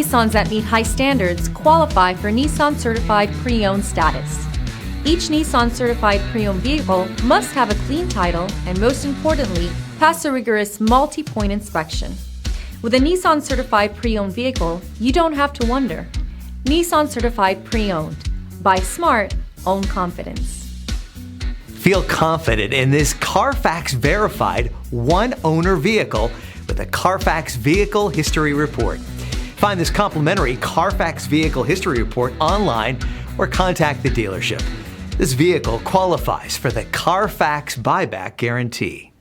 Nissans that meet high standards qualify for Nissan Certified Pre-Owned status. Each Nissan Certified Pre-Owned vehicle must have a clean title and, most importantly, pass a rigorous multi-point inspection. With a Nissan Certified Pre-Owned vehicle, you don't have to wonder. Nissan Certified Pre-Owned. Buy smart, own confidence. Feel confident in this Carfax verified one-owner vehicle with a Carfax Vehicle History Report. Find this complimentary Carfax Vehicle History Report online or contact the dealership. This vehicle qualifies for the Carfax Buyback Guarantee.